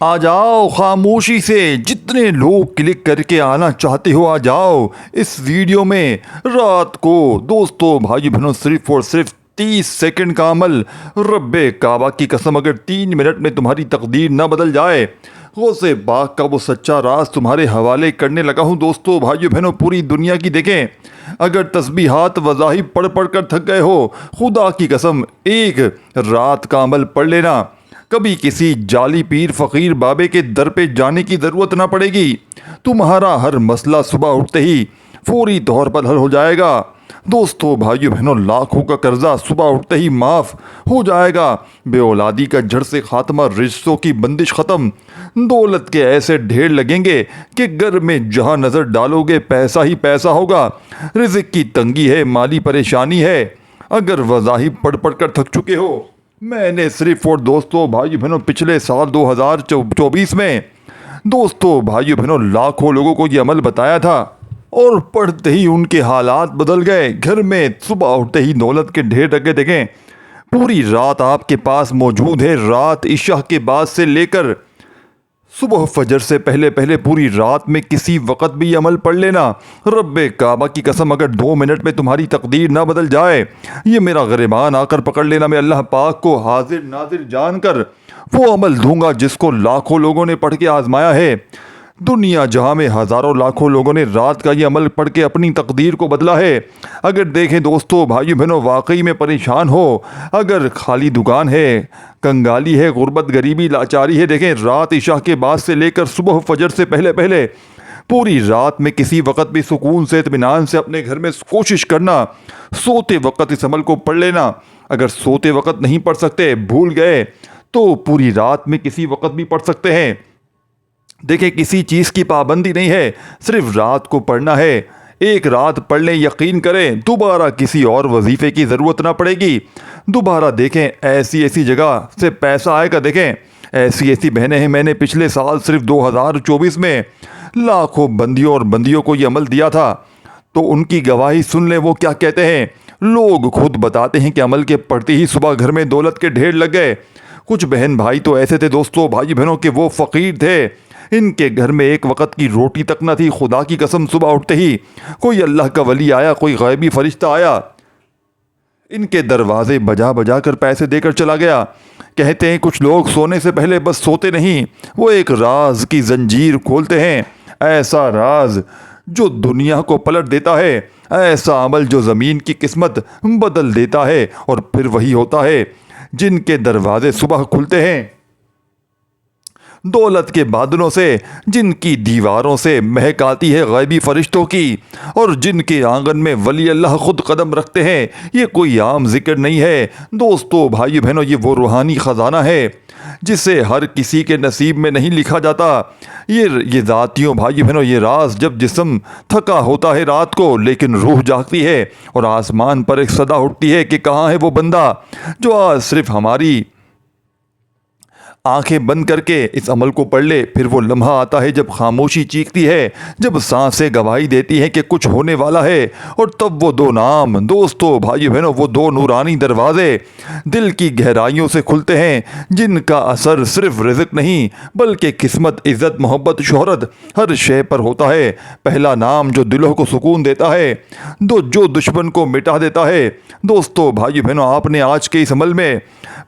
आ जाओ खामोशी से, जितने लोग क्लिक करके आना चाहते हो आ जाओ इस वीडियो में। रात को दोस्तों भाई बहनों सिर्फ और सिर्फ 30 सेकंड का अमल। रब्बे काबा की कसम, अगर 3 मिनट में तुम्हारी तकदीर न बदल जाए, गौसे बाग का वो सच्चा राज तुम्हारे हवाले करने लगा हूँ। दोस्तों भाइयों बहनों, पूरी दुनिया की देखें, अगर तस्बीहात वज़ाहिब पढ़ पढ़ कर थक गए हो, खुदा की कसम एक रात का अमल पढ़ लेना। कभी किसी जाली पीर फ़कीर बाबे के दर पे जाने की ज़रूरत ना पड़ेगी। तुम्हारा हर मसला सुबह उठते ही फौरी तौर पर हल हो जाएगा। दोस्तों भाइयों बहनों, लाखों का कर्जा सुबह उठते ही माफ़ हो जाएगा। बेऔलादी का जड़ से खात्मा, रिश्तों की बंदिश ख़त्म। दौलत के ऐसे ढेर लगेंगे कि घर में जहाँ नज़र डालोगे पैसा ही पैसा होगा। रिज़्क़ की तंगी है, माली परेशानी है। अगर वज़ाहिब पढ़ पढ़ कर थक चुके हो, मैंने सिर्फ और दोस्तों भाइयों बहनों पिछले साल 2024 में दोस्तों भाइयों बहनों लाखों लोगों को ये अमल बताया था, और पढ़ते ही उनके हालात बदल गए। घर में सुबह उठते ही दौलत के ढेर लगे देखें, पूरी रात आपके पास मौजूद है। रात इशा के बाद से लेकर सुबह फजर से पहले पहले पूरी रात में किसी वक़्त भी अमल पढ़ लेना। रब्बे काबा की कसम, अगर 2 मिनट में तुम्हारी तकदीर ना बदल जाए, ये मेरा गिरबान आकर पकड़ लेना। मैं अल्लाह पाक को हाजिर नाजिर जानकर वो अमल दूंगा जिसको लाखों लोगों ने पढ़ के आजमाया है। दुनिया जहां में हज़ारों लाखों लोगों ने रात का ये अमल पढ़ के अपनी तकदीर को बदला है। अगर देखें दोस्तों भाइयों बहनों, वाकई में परेशान हो, अगर खाली दुकान है, कंगाली है, गुर्बत गरीबी लाचारी है, देखें रात इशा के बाद से लेकर सुबह फजर से पहले पहले पूरी रात में किसी वक़्त भी सुकून से इत्मीनान से अपने घर में कोशिश करना, सोते वक्त इस अमल को पढ़ लेना। अगर सोते वक्त नहीं पढ़ सकते, भूल गए, तो पूरी रात में किसी वक़्त भी पढ़ सकते हैं। देखिए किसी चीज़ की पाबंदी नहीं है, सिर्फ रात को पढ़ना है। एक रात पढ़ लें, यकीन करें दोबारा किसी और वजीफ़े की ज़रूरत ना पड़ेगी। दोबारा देखें ऐसी ऐसी जगह से पैसा आएगा। देखें ऐसी ऐसी बहनें हैं, मैंने पिछले साल सिर्फ 2024 में लाखों बंदियों और बंदियों को ये अमल दिया था, तो उनकी गवाही सुन लें वो क्या कहते हैं। लोग खुद बताते हैं कि अमल के पढ़ते ही सुबह घर में दौलत के ढेर लग गए। कुछ बहन भाई तो ऐसे थे दोस्तों भाई बहनों के वो फ़कीर थे, इनके घर में एक वक्त की रोटी तक न थी। खुदा की कसम, सुबह उठते ही कोई अल्लाह का वली आया, कोई गैबी फरिश्ता आया, इनके दरवाजे बजा बजा कर पैसे देकर चला गया। कहते हैं कुछ लोग सोने से पहले बस सोते नहीं, वो एक राज की जंजीर खोलते हैं। ऐसा राज जो दुनिया को पलट देता है, ऐसा अमल जो ज़मीन की किस्मत बदल देता है। और फिर वही होता है जिनके दरवाजे सुबह खुलते हैं दौलत के बादलों से, जिनकी दीवारों से महक आती है गैबी फरिश्तों की, और जिनके आंगन में वली अल्लाह खुद कदम रखते हैं। ये कोई आम जिक्र नहीं है दोस्तों भाइयों बहनों, ये वो रूहानी ख़जाना है जिसे हर किसी के नसीब में नहीं लिखा जाता। ये ज़ातियों भाइयों बहनों, ये राज जब जिस्म थका होता है रात को, लेकिन रूह जागती है और आसमान पर एक सदा उठती है कि कहाँ है वो बंदा जो आज सिर्फ हमारी आंखें बंद करके इस अमल को पढ़ ले। फिर वो लम्हा आता है जब खामोशी चीखती है, जब सांसें गवाही देती हैं कि कुछ होने वाला है, और तब वो दो नाम दोस्तों भाइयों बहनों, वो दो नूरानी दरवाजे दिल की गहराइयों से खुलते हैं, जिनका असर सिर्फ रिज़्क़ नहीं बल्कि किस्मत, इज़्ज़त, मोहब्बत, शोहरत हर शय पर होता है। पहला नाम जो दिलों को सुकून देता है, जो दुश्मन को मिटा देता है। दोस्तों भाइयों बहनों, आपने आज के इस अमल में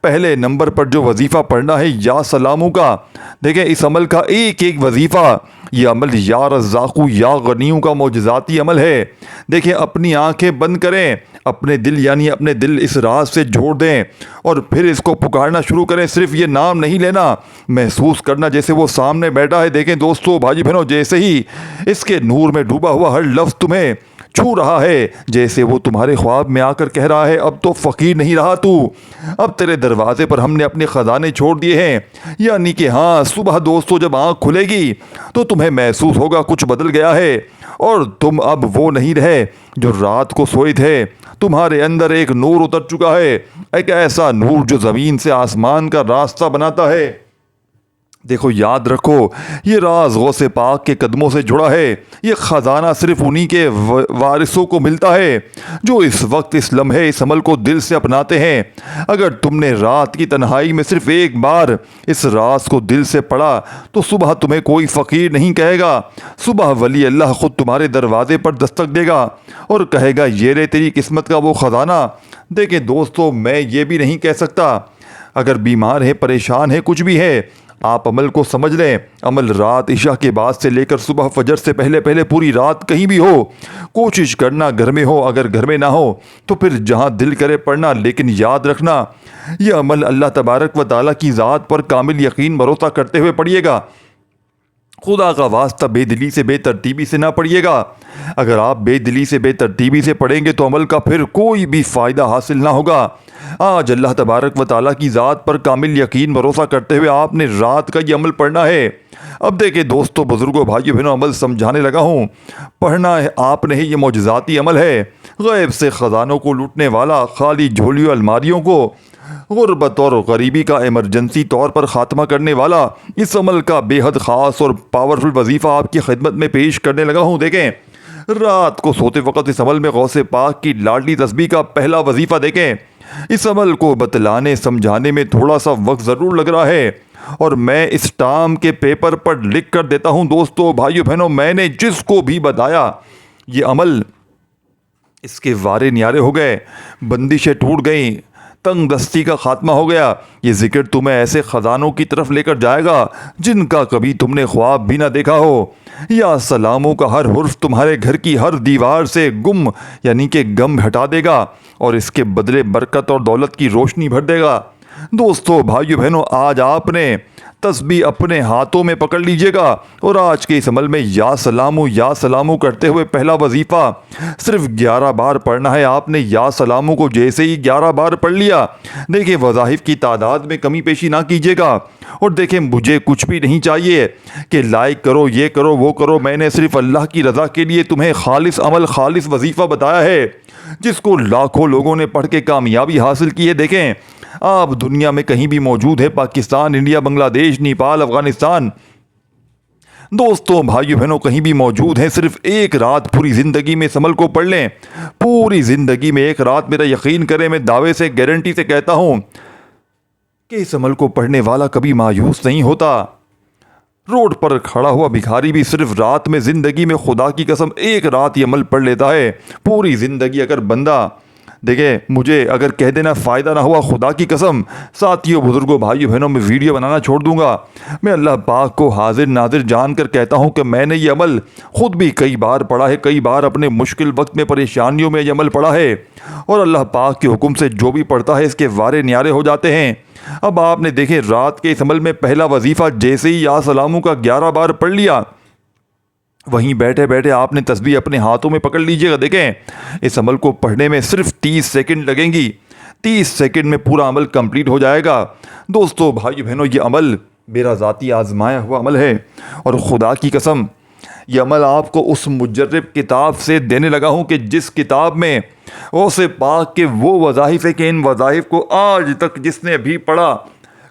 पहले नंबर पर जो वजीफ़ा पढ़ना है या सलामों का, देखें इस अमल का एक एक वजीफ़ा, यह अमल या रज़्ज़ाक़ू या गनियों का मोजज़ाती अमल है। देखें अपनी आंखें बंद करें, अपने दिल यानी अपने दिल इस राज से जोड़ दें, और फिर इसको पुकारना शुरू करें। सिर्फ ये नाम नहीं लेना, महसूस करना जैसे वो सामने बैठा है। देखें दोस्तों भाई बहनों, जैसे ही इसके नूर में डूबा हुआ हर लफ्ज़ तुम्हें छू रहा है, जैसे वो तुम्हारे ख्वाब में आकर कह रहा है अब तो फ़कीर नहीं रहा तू, अब तेरे दरवाजे पर हमने अपने ख़जाने छोड़ दिए हैं। यानी कि हाँ, सुबह दोस्तों जब आँख खुलेगी तो तुम्हें महसूस होगा कुछ बदल गया है, और तुम अब वो नहीं रहे जो रात को सोए थे। तुम्हारे अंदर एक नूर उतर चुका है, एक ऐसा नूर जो ज़मीन से आसमान का रास्ता बनाता है। देखो याद रखो, ये राज गौसे पाक के कदमों से जुड़ा है। ये ख़जाना सिर्फ उन्हीं के वारिसों को मिलता है जो इस वक्त इस लम्हे इस अमल को दिल से अपनाते हैं। अगर तुमने रात की तन्हाई में सिर्फ एक बार इस राज को दिल से पढ़ा तो सुबह तुम्हें कोई फ़कीर नहीं कहेगा। सुबह वली अल्लाह ख़ुद तुम्हारे दरवाजे पर दस्तक देगा और कहेगा ये रे तेरी किस्मत का वो ख़जाना। देखें दोस्तों, मैं ये भी नहीं कह सकता, अगर बीमार है, परेशान है, कुछ भी है, आप अमल को समझ लें। अमल रात इशा के बाद से लेकर सुबह फजर से पहले पहले पूरी रात कहीं भी हो, कोशिश करना घर में हो, अगर घर में ना हो तो फिर जहां दिल करे पढ़ना। लेकिन याद रखना, यह अमल अल्लाह तबारक व ताला की ज़ात पर कामिल यकीन भरोसा करते हुए पढ़िएगा। खुदा का वास्ता बेदिली से बेतरतीबी से ना पढ़िएगा। अगर आप बेदिली से बेतरतीबी से पढ़ेंगे तो अमल का फिर कोई भी फ़ायदा हासिल ना होगा। आज अल्लाह तबारक व ताला की ज़ात पर कामिल यकीन भरोसा करते हुए आपने रात का ये अमल पढ़ना है। अब देखिए दोस्तों, बुज़ुर्गों, भाइयों बहनों, अमल समझाने लगा हूँ। पढ़ना है आपने ही, ये मौजज़ाती अमल है। गैब से ख़जानों को लूटने वाला, खाली झोलियों अलमारियों को गुर्बत और गरीबी का इमरजेंसी तौर पर ख़ात्मा करने वाला इस अमल का बेहद ख़ास और पावरफुल वजीफ़ा आपकी खिदमत में पेश करने लगा हूँ। देखें, रात को सोते वक्त इस अमल में गौसे पाक की लाडली तस्बीह का पहला वजीफ़ा देखें। इस अमल को बतलाने समझाने में थोड़ा सा वक्त ज़रूर लग रहा है और मैं इस टाम के पेपर पर लिख कर देता हूँ। दोस्तों, भाइयों बहनों, मैंने जिसको भी बताया ये अमल, इसके वारे न्यारे हो गए, बंदिशें टूट गई, तंग दस्ती का खात्मा हो गया। ये जिक्र तुम्हें ऐसे ख़जानों की तरफ लेकर जाएगा जिनका कभी तुमने ख्वाब भी ना देखा हो। या सलामों का हर हुर्फ तुम्हारे घर की हर दीवार से गुम यानी कि गम हटा देगा और इसके बदले बरकत और दौलत की रोशनी भर देगा। दोस्तों, भाइयों बहनों, आज आपने तस्बीह अपने हाथों में पकड़ लीजिएगा और आज के इस अमल में या सलामू करते हुए पहला वजीफ़ा सिर्फ 11 बार पढ़ना है। आपने या सलामू को जैसे ही 11 बार पढ़ लिया, देखिए वज़ाइफ की तादाद में कमी पेशी ना कीजिएगा। और देखें, मुझे कुछ भी नहीं चाहिए कि लाइक करो, ये करो, वो करो। मैंने सिर्फ अल्लाह की रज़ा के लिए तुम्हें खालिस अमल, खालिस वजीफ़ा बताया है जिसको लाखों लोगों ने पढ़ के कामयाबी हासिल की है। देखें, आप दुनिया में कहीं भी मौजूद है, पाकिस्तान, इंडिया, बांग्लादेश, नेपाल, अफगानिस्तान, दोस्तों, भाइयों बहनों, कहीं भी मौजूद हैं, सिर्फ एक रात पूरी ज़िंदगी में इस अमल को पढ़ लें। पूरी ज़िंदगी में एक रात, मेरा यकीन करें, मैं दावे से, गारंटी से कहता हूं कि इस अमल को पढ़ने वाला कभी मायूस नहीं होता। रोड पर खड़ा हुआ भिखारी भी सिर्फ रात में, ज़िंदगी में, खुदा की कसम, एक रात ये अमल पढ़ लेता है। पूरी ज़िंदगी अगर बंदा, देखिए, मुझे अगर कह देना फ़ायदा ना हुआ, खुदा की कसम, साथियों, बुज़ुर्गों, भाइयों बहनों, मैं वीडियो बनाना छोड़ दूंगा। मैं अल्लाह पाक को हाजिर नाजिर जान कर कहता हूँ कि मैंने ये अमल ख़ुद भी कई बार पढ़ा है, कई बार अपने मुश्किल वक्त में, परेशानियों में ये अमल पढ़ा है और अल्लाह पाक के हुक्म से जो भी पढ़ता है इसके वारे न्यारे हो जाते हैं। अब आपने देखें, रात के इस अमल में पहला वजीफ़ा जैसे ही या सलामू का 11 बार पढ़ लिया, वहीं बैठे बैठे आपने तस्बीह अपने हाथों में पकड़ लीजिएगा। देखें, इस अमल को पढ़ने में सिर्फ 30 सेकंड लगेंगी। 30 सेकंड में पूरा अमल कंप्लीट हो जाएगा। दोस्तों, भाइयों बहनों, ये अमल मेरा ज़ाती आजमाया हुआ अमल है और खुदा की कसम, ये अमल आपको उस मुजर्रब किताब से देने लगा हूँ कि जिस किताब में गौसे पाक के वो वज़ाइफ है कि इन वज़ाइफ को आज तक जिसने भी पढ़ा,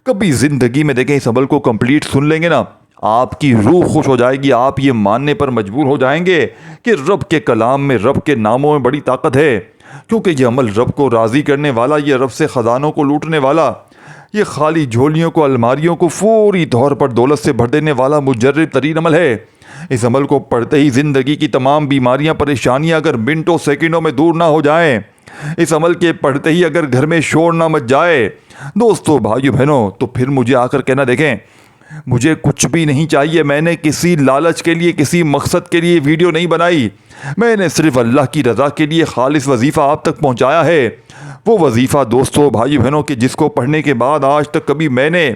कभी ज़िंदगी में, देखें, इस अमल को कंप्लीट सुन लेंगे ना, आपकी रूह खुश हो जाएगी। आप ये मानने पर मजबूर हो जाएंगे कि रब के कलाम में, रब के नामों में बड़ी ताकत है, क्योंकि ये अमल रब को राज़ी करने वाला, ये रब से ख़जानों को लूटने वाला, ये खाली झोलियों को, अलमारियों को फौरी तौर पर दौलत से भर देने वाला मुजर्रब तरीन अमल है। इस अमल को पढ़ते ही ज़िंदगी की तमाम बीमारियां, परेशानियां अगर मिनटों सेकंडों में दूर ना हो जाएं, इस अमल के पढ़ते ही अगर घर में शोर ना मच जाए, दोस्तों, भाइयों बहनों, तो फिर मुझे आकर कहना, देखें, मुझे कुछ भी नहीं चाहिए। मैंने किसी लालच के लिए, किसी मकसद के लिए वीडियो नहीं बनाई। मैंने सिर्फ अल्लाह की रज़ा के लिए खालिस वजीफ़ा आप तक पहुंचाया है। वो वजीफ़ा, दोस्तों, भाई बहनों, कि जिसको पढ़ने के बाद आज तक कभी मैंने,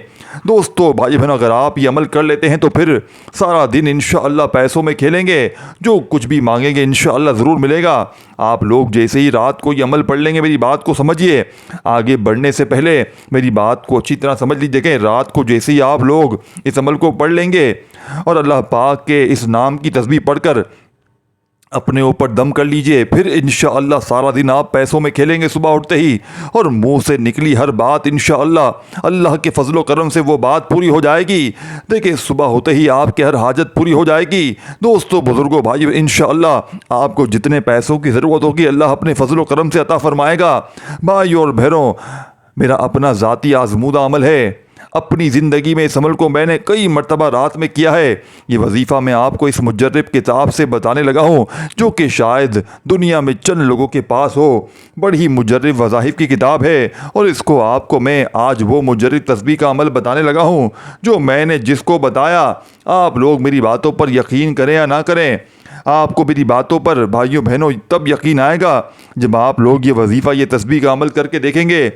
दोस्तों, भाई बहनों, अगर आप ये अमल कर लेते हैं तो फिर सारा दिन इंशाअल्लाह पैसों में खेलेंगे। जो कुछ भी मांगेंगे इंशाअल्लाह ज़रूर मिलेगा। आप लोग जैसे ही रात को ये अमल पढ़ लेंगे, मेरी बात को समझिए, आगे बढ़ने से पहले मेरी बात को अच्छी तरह समझ लीजिए कि रात को जैसे ही आप लोग इस अमल को पढ़ लेंगे और अल्लाह पाक के इस नाम की तस्बीह पढ़कर अपने ऊपर दम कर लीजिए, फिर इंशाअल्लाह सारा दिन आप पैसों में खेलेंगे सुबह उठते ही, और मुंह से निकली हर बात इंशाअल्लाह अल्लाह के फजलो करम से वो बात पूरी हो जाएगी। देखिए सुबह होते ही आपकी हर हाजत पूरी हो जाएगी। दोस्तों, बुजुर्गों, भाइयों, इंशाअल्लाह आपको जितने पैसों की ज़रूरत होगी अल्लाह अपने फजलो करम से अता फरमाएगा। भाइयों और बहनों, मेरा अपना ज़ाती आजमूदा अमल है। अपनी ज़िंदगी में इस अमल को मैंने कई मरतबा रात में किया है। ये वजीफ़ा मैं आपको इस मुजर्रिब किताब से बताने लगा हूँ, जो कि शायद दुनिया में चंद लोगों के पास हो। बड़ी मुजर्रिब वज़ाहिफ की किताब है, और इसको आपको मैं आज वो मुजर्रिब तस्बीह का अमल बताने लगा हूँ जो मैंने जिसको बताया। आप लोग मेरी बातों पर यकीन करें या ना करें, आपको मेरी बातों पर भाइयों बहनों तब यकीन आएगा जब आप लोग ये वजीफ़ा, ये तस्बीह का अमल करके देखेंगे।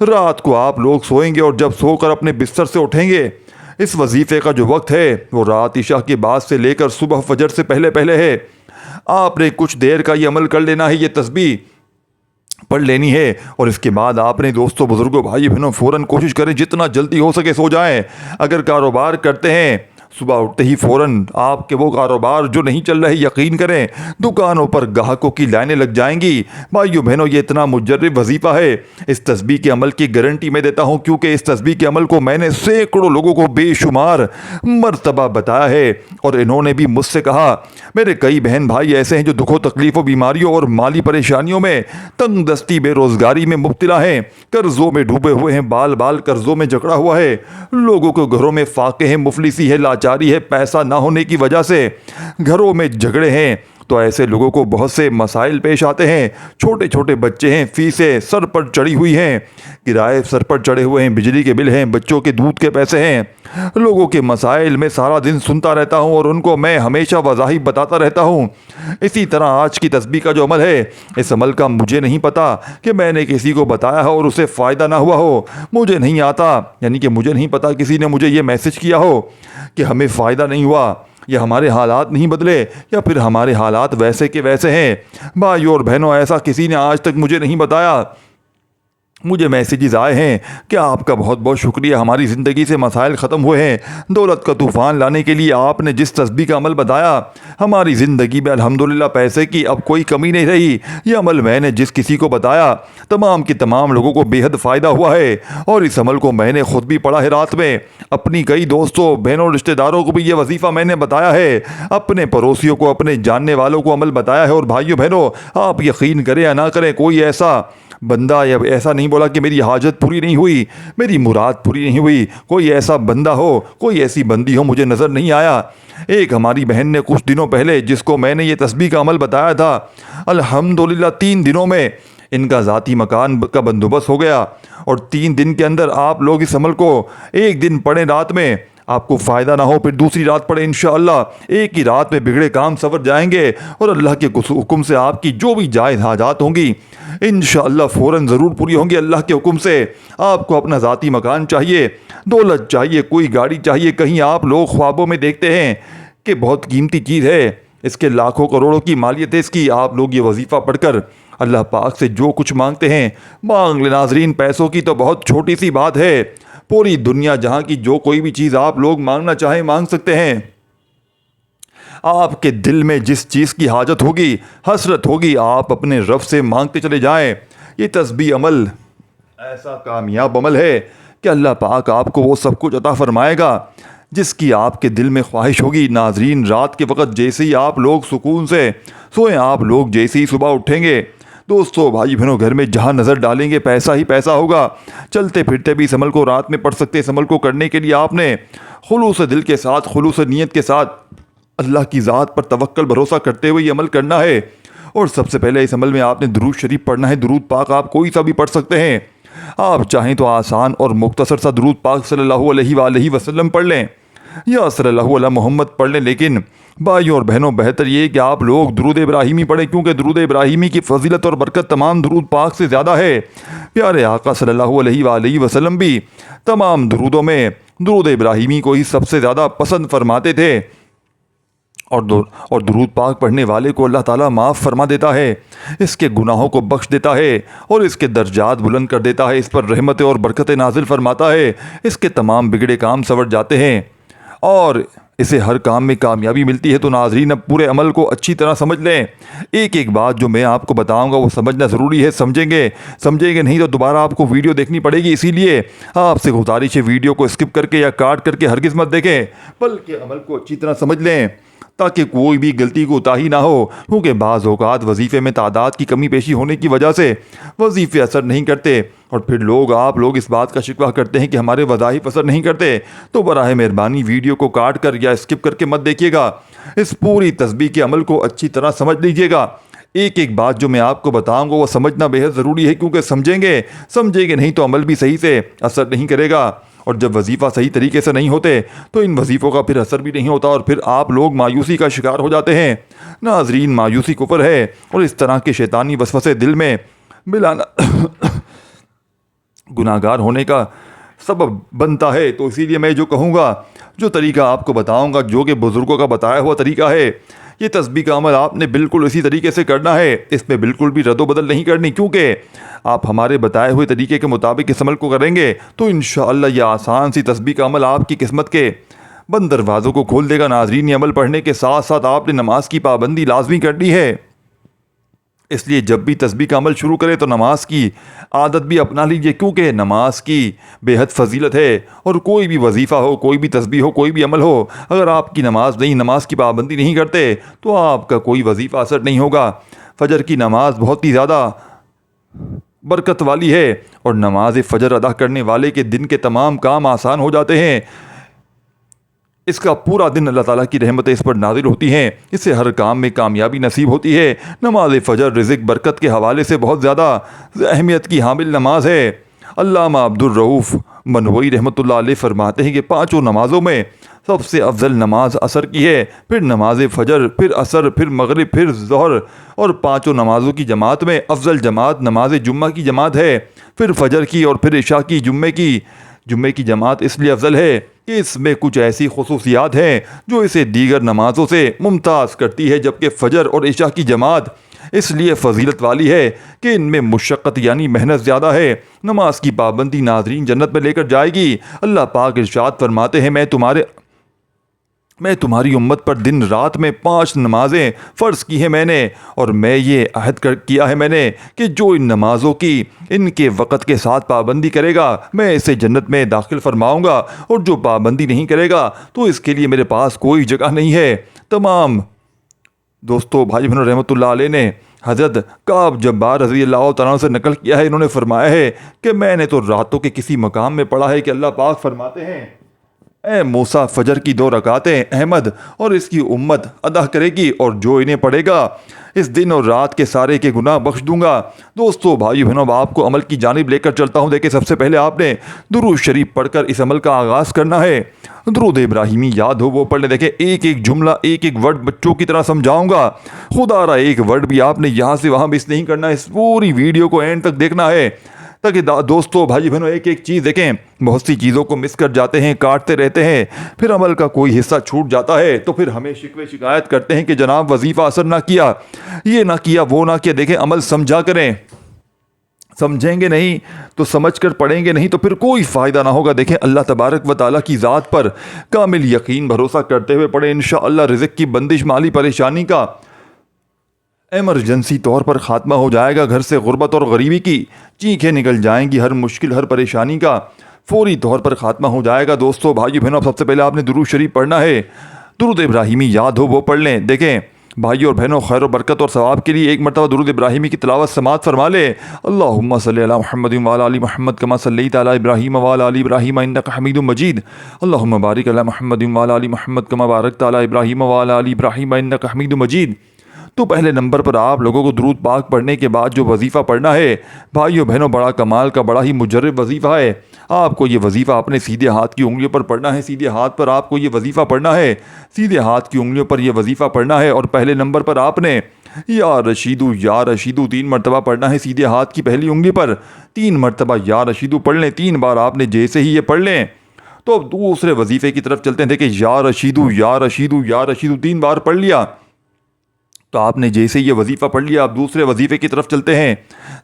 रात को आप लोग सोएंगे और जब सोकर अपने बिस्तर से उठेंगे, इस वजीफ़े का जो वक्त है वो रात इशा के बाद से लेकर सुबह फजर से पहले पहले है। आपने कुछ देर का ये अमल कर लेना है, ये तस्बीह पढ़ लेनी है, और इसके बाद आपने दोस्तों, बुजुर्गों, भाई बहनों, फ़ौरन कोशिश करें जितना जल्दी हो सके सो जाएं। अगर कारोबार करते हैं, सुबह उठते ही फ़ौरन आपके वो कारोबार जो नहीं चल रहे, यकीन करें दुकानों पर ग्राहकों की लाइनें लग जाएंगी। भाइयों बहनों, ये इतना मुजर्रिब वजीफ़ा है, इस तस्बीह के अमल की गारंटी मैं देता हूँ, क्योंकि इस तस्बीह के अमल को मैंने सैकड़ों लोगों को बेशुमार मरतबा बताया है, और इन्होंने भी मुझसे कहा। मेरे कई बहन भाई ऐसे हैं जो दुखों, तकलीफ़ों, बीमारियों और माली परेशानियों में, तंग दस्ती, बेरोज़गारी में मुब्तला हैं, कर्ज़ों में डूबे हुए हैं, बाल बाल कर्ज़ों में जकड़ा हुआ है, लोगों को घरों में फाके हैं, मुफलिसी है, लाचारी है, पैसा ना होने की वजह से घरों में झगड़े हैं। तो ऐसे लोगों को बहुत से मसाइल पेश आते हैं। छोटे छोटे बच्चे हैं, फीसें सर पर चढ़ी हुई हैं, किराए सर पर चढ़े हुए हैं, बिजली के बिल हैं, बच्चों के दूध के पैसे हैं। लोगों के मसाइल में सारा दिन सुनता रहता हूँ और उनको मैं हमेशा वज़ाहिफ बताता रहता हूँ। इसी तरह आज की तस्बीह का जो अमल है, इस अमल का मुझे नहीं पता कि मैंने किसी को बताया हो और उसे फ़ायदा ना हुआ हो। मुझे नहीं आता, यानी कि मुझे नहीं पता किसी ने मुझे ये मैसेज किया हो कि हमें फ़ायदा नहीं हुआ, या हमारे हालात नहीं बदले, या फिर हमारे हालात वैसे के वैसे हैं। भाइयों और बहनों, ऐसा किसी ने आज तक मुझे नहीं बताया। मुझे मैसेजेस आए हैं कि आपका बहुत बहुत शुक्रिया, हमारी ज़िंदगी से मसाइल ख़त्म हुए हैं। दौलत का तूफ़ान लाने के लिए आपने जिस तस्बीह का अमल बताया, हमारी ज़िंदगी में अल्हम्दुलिल्लाह पैसे की अब कोई कमी नहीं रही। ये अमल मैंने जिस किसी को बताया, तमाम के तमाम लोगों को बेहद फ़ायदा हुआ है, और इस अमल को मैंने ख़ुद भी पढ़ा है रात में। अपनी कई दोस्तों, बहनों, रिश्तेदारों को भी ये वजीफ़ा मैंने बताया है, अपने पड़ोसियों को, अपने जानने वालों को अमल बताया है। और भाइयों बहनों, आप यकीन करें या ना करें, कोई ऐसा बंदा या ऐसा नहीं बोला कि मेरी हाजत पूरी नहीं हुई, मेरी मुराद पूरी नहीं हुई। कोई ऐसा बंदा हो, कोई ऐसी बंदी हो, मुझे नज़र नहीं आया। एक हमारी बहन ने कुछ दिनों पहले, जिसको मैंने ये तस्बीह का अमल बताया था, अल्हम्दुलिल्लाह 3 दिनों में इनका ज़ाती मकान का बंदोबस्त हो गया। और 3 दिन के अंदर आप लोग इस अमल को एक दिन पढ़ें रात में, आपको फ़ायदा ना हो फिर दूसरी रात पढ़े, इंशाअल्लाह एक ही रात में बिगड़े काम सवर जाएंगे, और अल्लाह के हुक्म से आपकी जो भी जायज़ हाजात होंगी इंशाअल्लाह फ़ौरन ज़रूर पूरी होंगी अल्लाह के हुक्म से। आपको अपना ज़ाती मकान चाहिए, दौलत चाहिए, कोई गाड़ी चाहिए, कहीं आप लोग ख्वाबों में देखते हैं कि बहुत कीमती चीज़ है, इसके लाखों करोड़ों की मालियत है इसकी, आप लोग ये वजीफ़ा पढ़कर अल्लाह पाक से जो कुछ मांगते हैं मांग ले। नाज़रीन, पैसों की तो बहुत छोटी सी बात है, पूरी दुनिया जहाँ की जो कोई भी चीज़ आप लोग मांगना चाहें मांग सकते हैं। आपके दिल में जिस चीज़ की हाजत होगी, हसरत होगी, आप अपने रब से मांगते चले जाएं। ये तस्बीह अमल ऐसा कामयाब अमल है कि अल्लाह पाक आपको वो सब कुछ अता फरमाएगा जिसकी आपके दिल में ख्वाहिश होगी। नाजरीन, रात के वक्त जैसे ही आप लोग सुकून से सोएं, आप लोग जैसे ही सुबह उठेंगे, दोस्तों, भाई बहनों, घर में जहाँ नज़र डालेंगे पैसा ही पैसा होगा। चलते फिरते भी इस अमल को रात में पढ़ सकते हैं। इस अमल को करने के लिए आपने खुलूस दिल के साथ, खुलूस नीयत के साथ, अल्लाह की ज़ात पर तवक्कल भरोसा करते हुए ये अमल करना है। और सबसे पहले इस अमल में आपने दुरूद शरीफ पढ़ना है। दुरूद पाक आप कोई सा भी पढ़ सकते हैं, आप चाहें तो आसान और मुख्तसर सा दुरूद पाक सल्लल्लाहु अलैहि वसल्लम पढ़ लें, या सल्लल्लाहु अला मोहम्मद पढ़ लें। लेकिन भाइयों और बहनों, बेहतर ये कि आप लोग दुरूद इब्राहिमी पढ़ें, क्योंकि दुरूद इब्राहिमी की फजीलत और बरकत तमाम दुरूद पाक से ज़्यादा है। प्यारे आका सल्लल्लाहु अलैहि वसल्लम भी तमाम दुरूदों में दुरूद इब्राहिमी को ही सबसे ज़्यादा पसंद फरमाते थे। और दुरूद पाक पढ़ने वाले को अल्लाह ताला माफ़ फरमा देता है, इसके गुनाहों को बख्श देता है, और इसके दर्जात बुलंद कर देता है, इस पर रहमतें और बरकतें नाजिल फरमाता है, इसके तमाम बिगड़े काम सवर जाते हैं। और इसे हर काम में कामयाबी मिलती है। तो नाज़रीन, अब पूरे अमल को अच्छी तरह समझ लें। एक एक बात जो मैं आपको बताऊंगा वो समझना ज़रूरी है। समझेंगे नहीं तो दोबारा आपको वीडियो देखनी पड़ेगी। इसीलिए आपसे गुजारिश है, वीडियो को स्किप करके या काट करके हरगिज़ मत देखें, बल्कि अमल को अच्छी तरह समझ लें ताकि कोई भी गलती को उताही ना हो। क्योंकि बाज़ औक़ात वजीफ़े में तादाद की कमी पेशी होने की वजह से वजीफ़े असर नहीं करते और फिर आप लोग इस बात का शिकवा करते हैं कि हमारे वज़ाइफ असर नहीं करते। तो बराह मेहरबानी वीडियो को काट कर या स्किप करके मत देखिएगा। इस पूरी तस्बीह के अमल को अच्छी तरह समझ लीजिएगा। एक एक बात जो मैं आपको बताऊंगा वो समझना बेहद ज़रूरी है, क्योंकि समझेंगे नहीं तो अमल भी सही से असर नहीं करेगा। और जब वजीफ़ा सही तरीके से नहीं होते तो इन वजीफ़ों का फिर असर भी नहीं होता और फिर आप लोग मायूसी का शिकार हो जाते हैं। नाज़रीन, मायूसी कुफ्र है और इस तरह के शैतानी वसवसे दिल में मिलाना गुनाहगार होने का सबब बनता है। तो इसीलिए मैं जो कहूँगा, जो तरीका आपको बताऊँगा, जो कि बुज़ुर्गों का बताया हुआ तरीका है, ये तस्बीह का अमल आपने बिल्कुल इसी तरीके से करना है। इसमें बिल्कुल भी रद्दो-बदल नहीं करनी, क्योंकि आप हमारे बताए हुए तरीके के मुताबिक इस अमल को करेंगे तो इंशाअल्लाह यह आसान सी तस्बीह का अमल आपकी किस्मत के बंद दरवाज़ों को खोल देगा। नाज़रीन, ये अमल पढ़ने के साथ साथ आपने नमाज की पाबंदी लाजमी करनी है। इसलिए जब भी तस्बीह का अमल शुरू करें तो नमाज की आदत भी अपना लीजिए, क्योंकि नमाज की बेहद फजीलत है। और कोई भी वजीफ़ा हो, कोई भी तस्बीह हो, कोई भी अमल हो, अगर आपकी नमाज की पाबंदी नहीं करते तो आपका कोई वजीफ़ा असर नहीं होगा। फ़जर की नमाज बहुत ही ज़्यादा बरकत वाली है और नमाज फ़जर अदा करने वाले के दिन के तमाम काम आसान हो जाते हैं। इसका पूरा दिन अल्लाह ताला की रहमतें इस पर नाज़िल होती हैं। इससे हर काम में कामयाबी नसीब होती है। नमाज फ़जर रिज़्क़ बरकत के हवाले से बहुत ज़्यादा अहमियत की हामिल नमाज है। अल्लामा अब्दुर रऊफ़ मनवई रहमतुल्लाह अलैह फरमाते हैं कि पाँचों नमाज़ों में सबसे अफजल नमाज असर की है, फिर नमाज फ़जर, फिर असर, फिर मगरिब, फिर ज़ोहर। और पाँचों नमाज़ों की जमात में अफजल जमात नमाज जुम्मा की जमात है, फिर फ़जर की और फिर इशा की। जुम्मे की जमात इसलिए अफजल है कि इसमें कुछ ऐसी खुसूसियात हैं जो इसे दीगर नमाज़ों से मुमताज़ करती है, जबकि फ़जर और इशा की जमात इसलिए फजीलत वाली है कि इनमें मुशक्क़त यानी मेहनत ज़्यादा है। नमाज की पाबंदी नाज़रीन जन्नत में लेकर जाएगी। अल्लाह पाक इरशाद फरमाते हैं, मैं तुम्हारी उम्मत पर दिन रात में 5 नमाजें फ़र्ज़ की हैं मैंने, और मैं ये अहद किया है मैंने कि जो इन नमाज़ों की इनके वक़्त के साथ पाबंदी करेगा मैं इसे जन्नत में दाखिल फरमाऊँगा, और जो पाबंदी नहीं करेगा तो इसके लिए मेरे पास कोई जगह नहीं है। तमाम दोस्तों, भाई बहनों, रहमतुल्लाह अलैह ने हज़रत काब जब्बार रज़ी अल्लाह तआला से नकल किया है। इन्होंने फरमाया है कि मैंने तो रातों के किसी मकाम में पढ़ा है कि अल्लाह पाक फरमाते हैं, ए मूसा, फ़जर की 2 रकातें अहमद और इसकी उम्मत अदा करेगी, और जो इन्हें पढ़ेगा इस दिन और रात के सारे के गुनाह बख्श दूंगा। दोस्तों, भाई बहनों, आपको अमल की जानिब लेकर चलता हूँ। देखिए, सबसे पहले आपने दुरूद शरीफ पढ़कर इस अमल का आगाज़ करना है। दुरूद इब्राहिमी याद हो वो पढ़ लें। देखिए, एक एक जुमला, एक एक वर्ड बच्चों की तरह समझाऊंगा। खुदारा एक वर्ड भी आपने यहाँ से वहाँ मिस नहीं करना। इस पूरी वीडियो को एंड तक देखना है ताकि दोस्तों, भाई बहनों, एक एक चीज़ देखें। बहुत सी चीज़ों को मिस कर जाते हैं, काटते रहते हैं, फिर अमल का कोई हिस्सा छूट जाता है तो फिर हमें शिकायत करते हैं कि जनाब वजीफ़ा असर ना किया, ये ना किया, वो ना किया। देखें, अमल समझा करें। समझेंगे नहीं तो समझ कर पढ़ेंगे नहीं तो फिर कोई फ़ायदा ना होगा। देखें, अल्लाह तबारक व ताला की ज़ात पर कामिल यकीन भरोसा करते हुए पढ़ें। इंशाअल्लाह रिज़्क़ की बंदिश, माली परेशानी का एमरजेंसी तौर पर ख़ात्मा हो जाएगा। घर से गुर्बत और गरीबी की चीखें निकल जाएंगी। हर मुश्किल, हर परेशानी का फौरी तौर पर ख़ात्मा हो जाएगा। दोस्तों, भाई बहनों, सबसे पहले आपने दुरूद शरीफ पढ़ना है। दुरूद इब्राहिमी याद हो वो पढ़ लें। देखें भाई और बहनों, खैर और बरकत और सवाब के लिए एक मरतबा दुरूद इब्राहिमी की तिलावत समात फरमा ले। अल्लाहुम्मा सल्ली अला मुहम्मद व अला आलि मुहम्मद कमा सल्लैता अला इब्राहीम व अला आलि इब्राहीम इन्नका हमीदुम मजीद। अल्लाहुम्मा बारिक अला मुहम्मद व अला आलि मुहम्मद कमा बारकता अला इब्राहीम व अला आलि इब्राहीम इन्नका हमीदुम मजीद। तो पहले नंबर पर आप लोगों को दुरूद पाक पढ़ने के बाद जो वजीफ़ा पढ़ना है, भाइयों बहनों, बड़ा कमाल का, बड़ा ही मुजर्रब वजीफ़ा है। आपको ये वजीफ़ा अपने सीधे हाथ की उंगलियों पर पढ़ना है। सीधे हाथ पर आपको ये वजीफ़ा पढ़ना है। सीधे हाथ की उंगलियों पर यह वजीफ़ा पढ़ना है। और पहले नंबर पर आपने या रशीदू 3 मरतबा पढ़ना है। सीधे हाथ की पहली उंगली पर 3 मरतबा या रशीदू पढ़ लें। 3 बार आपने जैसे ही ये पढ़ लें तो अब दूसरे वजीफ़े की तरफ चलते हैं। देखिए, या रशीदू 3 बार पढ़ लिया तो आपने जैसे ये वजीफ़ा पढ़ लिया, आप दूसरे वजीफ़े की तरफ चलते हैं।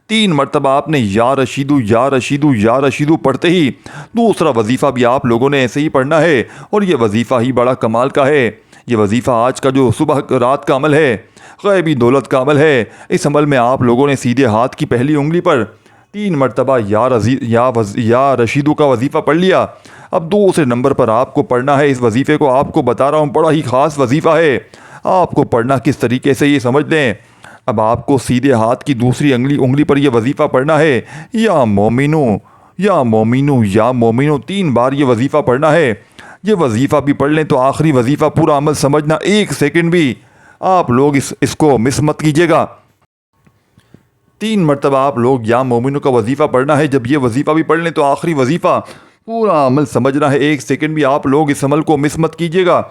3 मरतबा आपने या रशीदू या रशीदू या रशीदू पढ़ते ही दूसरा वजीफ़ा भी आप लोगों ने ऐसे ही पढ़ना है। और ये वजीफ़ा ही बड़ा कमाल का है। ये वजीफ़ा आज का जो सुबह रात का अमल है, ग़ैबी दौलत का अमल है। इस अमल में आप लोगों ने सीधे हाथ की पहली उंगली पर 3 मरतबा या रशीदू का वजीफ़ा पढ़ लिया। अब दूसरे नंबर पर आपको पढ़ना है इस वजीफ़े को। आपको बता रहा हूँ, बड़ा ही ख़ास वजीफ़ा है। आपको पढ़ना किस तरीके से ये समझ लें। अब आपको सीधे हाथ की दूसरी उंगली पर यह वजीफ़ा पढ़ना है, या मोमिनो या मोमिनो या मोमिनो 3 बार ये वजीफ़ा पढ़ना है। ये वजीफ़ा भी पढ़ लें तो आखिरी वजीफ़ा पूरा अमल समझना, 1 सेकंड भी आप लोग इसको मिस मत कीजिएगा। 3 मरतबा आप लोग या मोमिनो का वजीफ़ा पढ़ना है। जब ये वजीफ़ा भी पढ़ लें तो आखिरी वजीफ़ा पूरा अमल समझना है, 1 सेकंड भी आप लोग इस अमल को मिस मत कीजिएगा।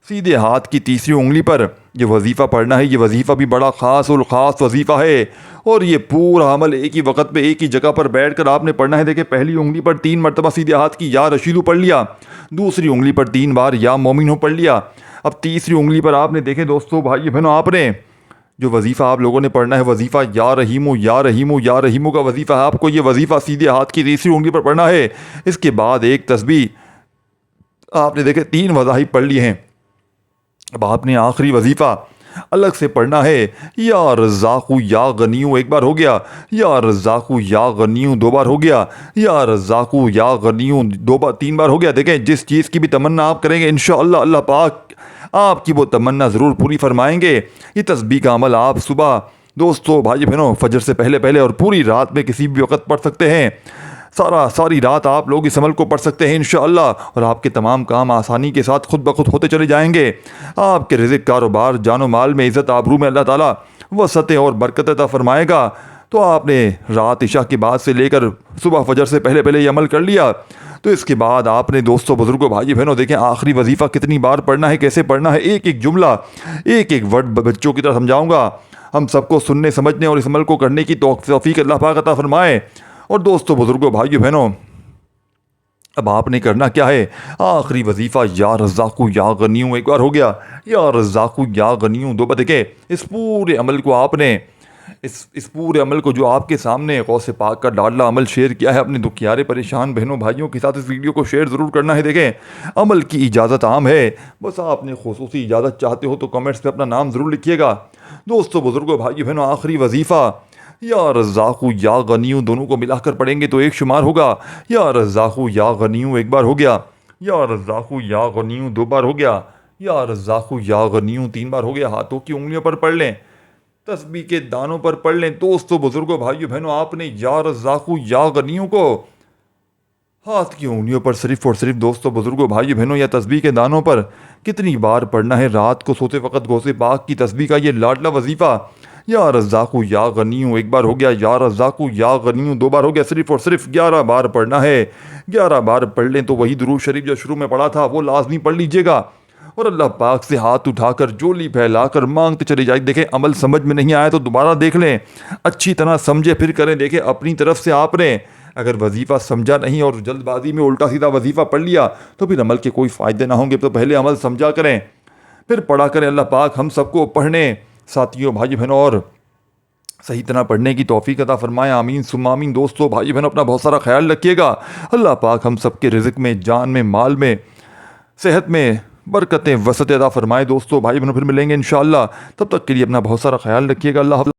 सीधे हाथ की तीसरी उंगली पर यह वजीफ़ा पढ़ना है। ये वजीफ़ा भी बड़ा ख़ास और ख़ास वजीफ़ा है। और ये पूरा अमल एक ही वक्त पे एक ही जगह पर बैठकर आपने पढ़ना है। देखिए, पहली उंगली पर 3 मरतबा सीधे हाथ की या रशीदू पढ़ लिया, दूसरी उंगली पर 3 बार या मोमिनो पढ़ लिया। अब तीसरी उंगली पर आपने, देखे दोस्तों भाई बहनों, आपने जो वजीफ़ा आप लोगों ने पढ़ना है, वजीफ़ा या रहीमो या रहीमो या रहीमो का वजीफ़ा है। आपको ये वजीफ़ा सीधे हाथ की तीसरी उंगली पर पढ़ना है। इसके बाद एक तस्बीह आपने देखे 3 वज़ाहिब पढ़ लिए हैं। अब आपने आखिरी वजीफ़ा अलग से पढ़ना है। या रज़ाक़ू या गनियू 1 बार हो गया, या रज़ाक़ू या गनियू 2 बार हो गया, या रज़ाक़ू या गनियू 3 बार हो गया। देखें, जिस चीज़ की भी तमन्ना आप करेंगे, इंशाअल्लाह अल्लाह पाक आपकी वो तमन्ना ज़रूर पूरी फरमाएंगे। ये तस्बीह का अमल आप सुबह दोस्तों भाई बहनों फजर से पहले पहले और पूरी रात में किसी भी वक्त पढ़ सकते हैं। सारी रात आप लोग इस अमल को पढ़ सकते हैं इंशाअल्लाह, और आपके तमाम काम आसानी के साथ खुद ब खुद होते चले जाएंगे। आपके रिज़्क़, कारोबार, जानो माल में, इज़्ज़त आबरू में अल्लाह ताला वसअतें और बरकत अता फरमाएगा। तो आपने रात इशा के बाद से लेकर सुबह फजर से पहले पहले ये अमल कर लिया। तो इसके बाद आपने दोस्तों, बुजुर्गों, भाई बहनों, देखें आखिरी वजीफ़ा कितनी बार पढ़ना है, कैसे पढ़ना है, एक एक जुमला, एक एक वर्ड बच्चों की तरह समझाऊंगा। हम सबको सुनने, समझने और इस अमल को करने की तौफीक अल्लाह पाक अता फरमाए। और दोस्तों, बुजुर्गों, भाइयों, बहनों, अब आपने करना क्या है, आखिरी वजीफ़ा या रज़ाक़ू या गनियू 1 बार हो गया, या रज़ाक़ू या गनियू 2 बार। देखें, इस पूरे अमल को आपने इस पूरे अमल को जो आपके सामने गौसे पाक का लाडला अमल शेयर किया है, अपने दुखियारे परेशान बहनों भाइयों के साथ इस वीडियो को शेयर ज़रूर करना है। देखें, अमल की इजाज़त आम है, बस आपने खुसूसी इजाज़त चाहते हो तो कमेंट्स पे अपना नाम ज़रूर लिखिएगा। दोस्तों, बुजुर्गों, भाइयों, बहनों, आखिरी वजीफ़ा या रज़ाक़ू या गनियू दोनों को मिलाकर पढ़ेंगे तो एक शुमार होगा। या रज़ाक़ू या गनियू 1 बार हो गया, या रज़ाक़ू या गनियू 2 बार हो गया, या रज़ाक़ू या गनियू 3 बार हो गया। हाथों की उंगलियों पर पढ़ लें, तस्बीह के दानों पर पढ़ लें। दोस्तों, बुजुर्गों, भाइयों, बहनों, आपने या रज़ाक़ू या गनियू को हाथ की उंगलियों पर सिर्फ और सिर्फ दोस्तों, बुजुर्गों, भाइयों, बहनों, या तस्बीह के दानों पर कितनी बार पढ़ना है, रात को सोते वक्त गौसे पाक की तस्बीह का ये लाडला वजीफ़ा या रज़ाक़ू या गनियू 1 बार हो गया, या रज़ाक़ू या गनियू 2 बार हो गया। सिर्फ और सिर्फ 11 बार पढ़ना है। 11 बार पढ़ लें तो वही दुरूद शरीफ जो शुरू में पढ़ा था वो लाजमी पढ़ लीजिएगा, और अल्लाह पाक से हाथ उठाकर जोली फैलाकर मांगते चले जाए। देखें, अमल समझ में नहीं आया तो दोबारा देख लें, अच्छी तरह समझे फिर करें। देखें, अपनी तरफ से आपने अगर वजीफ़ा समझा नहीं और जल्दबाजी में उल्टा सीधा वजीफ़ा पढ़ लिया तो फिर अमल के कोई फ़ायदे ना होंगे। तो पहले अमल समझा करें, फिर पढ़ा करें। अल्लाह पाक हम सबको पढ़ने, साथियों, भाई बहनों, और सही तरह पढ़ने की तौफीक अता फरमाए। आमीन सुम्मा आमीन। दोस्तों, भाई बहनों, अपना बहुत सारा ख्याल रखिएगा। अल्लाह पाक हम सबके रिज़्क़ में, जान में, माल में, सेहत में बरकतें वसअतें अता फरमाए। दोस्तों, भाई बहनों, फिर मिलेंगे इंशाअल्लाह। तब तक के लिए अपना बहुत सारा ख्याल रखिएगा। अल्लाह।